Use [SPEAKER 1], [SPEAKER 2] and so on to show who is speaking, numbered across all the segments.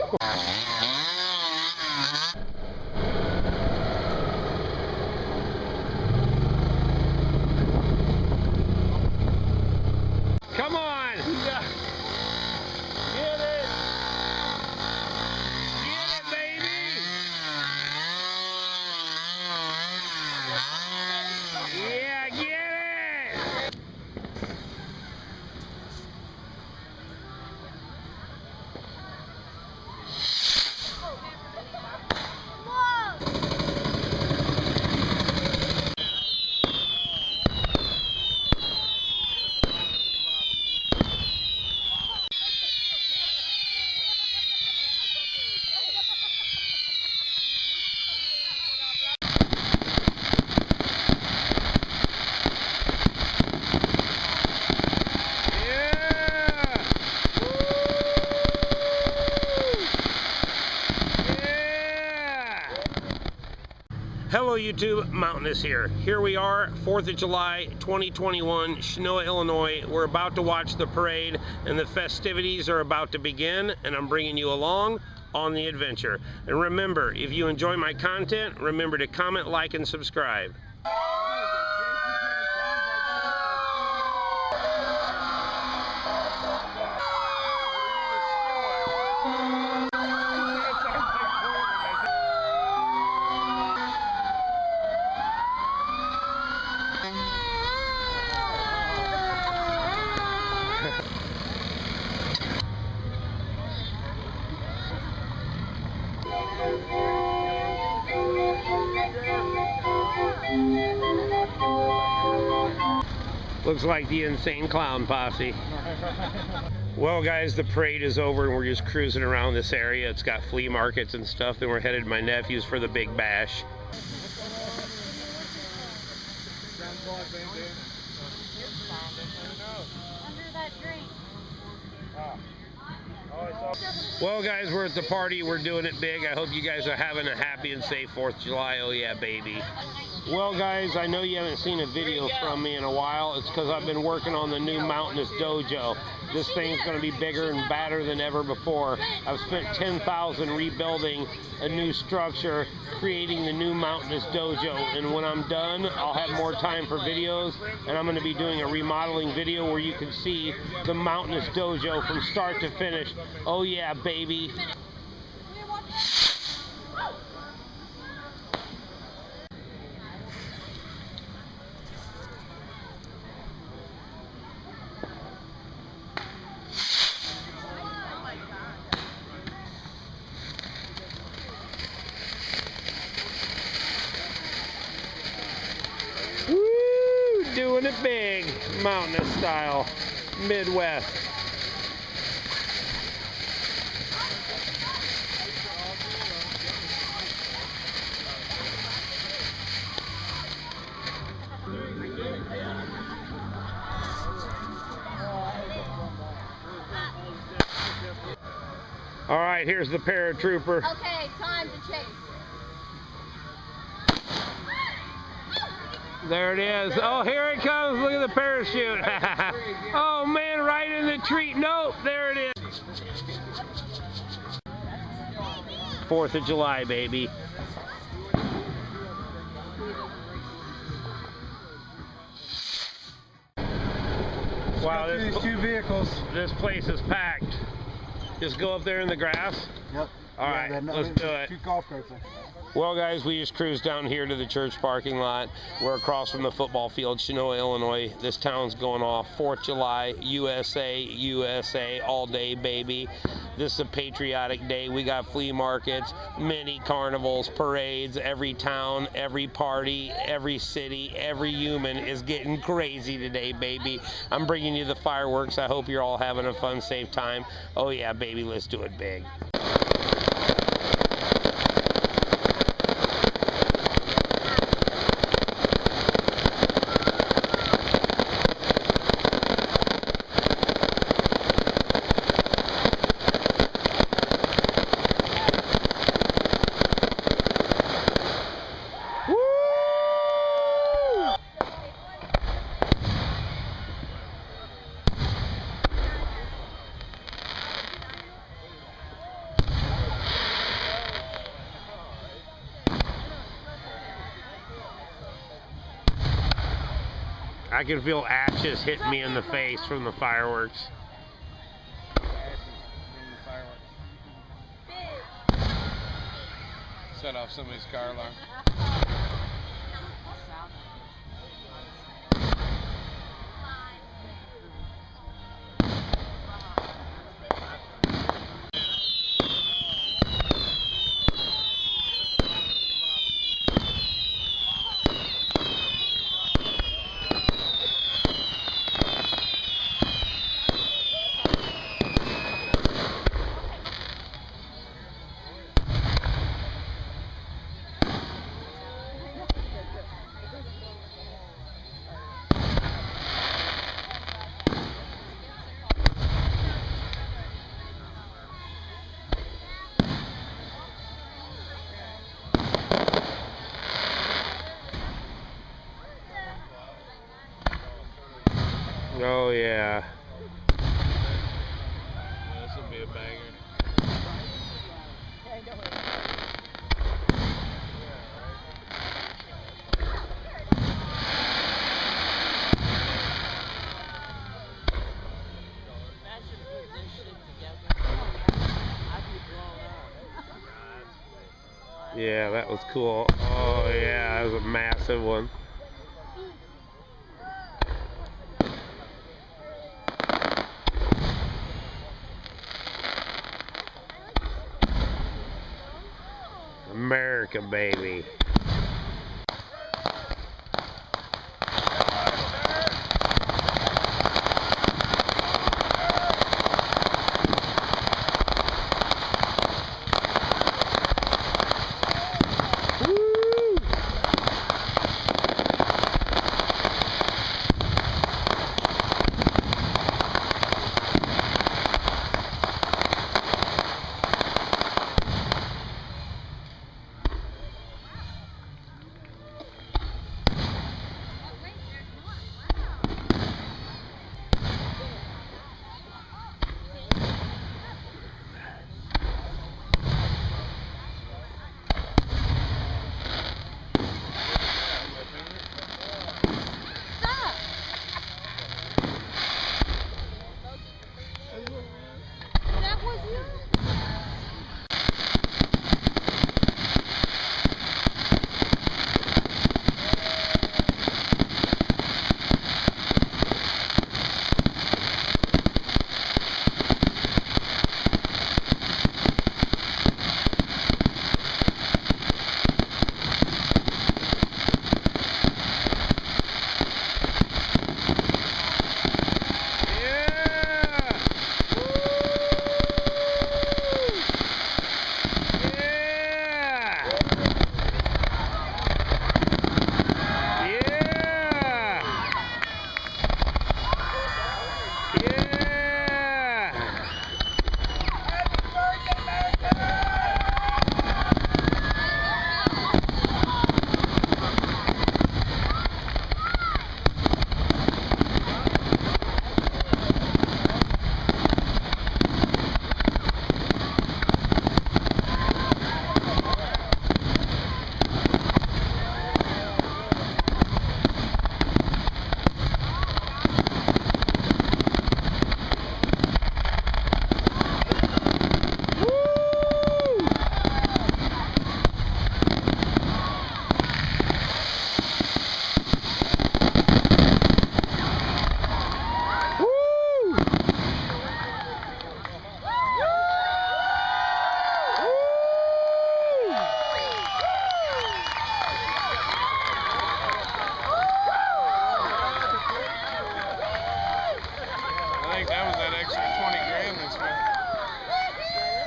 [SPEAKER 1] Come on! Get it! Get it, baby! Yeah, get it! Hello YouTube, Mountainous here. Here we are, 4th of July, 2021, CHENOA, Illinois. We're about to watch the parade and the festivities are about to begin, and I'm bringing you along on the adventure. And remember, if you enjoy my content, remember to comment, like, and subscribe. Looks like the insane clown posse. Well guys, the parade is over and we're just cruising around this area. It's got flea markets and stuff, and we're headed to my nephew's for the big bash.
[SPEAKER 2] Under that drink.
[SPEAKER 1] Well guys, we're at the party. We're doing it big. I hope you guys are having a happy and safe 4th of July. Oh yeah, baby. Well guys, I know you haven't seen a video from me in a while. It's because I've been working on the new Mountainous dojo. This thing's going to be bigger and badder than ever before. I've spent $10,000 rebuilding a new structure, creating the new Mountainous dojo. And when I'm done, I'll have more time for videos, and I'm going to be doing a remodeling video where you can see the Mountainous dojo from start to finish. Oh yeah, baby. Woo! Doing it big, Mountainous style, Midwest. All right, here's the paratrooper.
[SPEAKER 2] Okay, time to chase.
[SPEAKER 1] There it is. Oh, here it comes. Look at the parachute. Oh, man, right in the tree. Nope, there it is. 4th of July, baby. Wow,
[SPEAKER 3] these two vehicles.
[SPEAKER 1] This place is packed. Just go up there in the grass?
[SPEAKER 3] Yep.
[SPEAKER 1] All right, let's do it.
[SPEAKER 3] 2 golf carts there.
[SPEAKER 1] Well guys, we just cruised down here to the church parking lot. We're across from the football field, CHENOA, Illinois. This town's going off. 4th of July, USA, USA, all day, baby. This is a patriotic day. We got flea markets, mini carnivals, parades. Every town, every party, every city, every human is getting crazy today, baby. I'm bringing you the fireworks. I hope you're all having a fun, safe time. Oh yeah, baby, let's do it big. I can feel ashes hitting me in the face from the fireworks.
[SPEAKER 3] Set off somebody's car alarm.
[SPEAKER 1] Oh yeah.
[SPEAKER 3] This will be a banger.
[SPEAKER 1] Yeah, that was cool. Oh yeah, that was a massive one. America, baby.
[SPEAKER 2] That was you?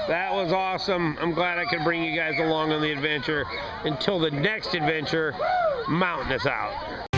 [SPEAKER 1] That was awesome. I'm glad I could bring you guys along on the adventure. Until the next adventure, Mountainous out.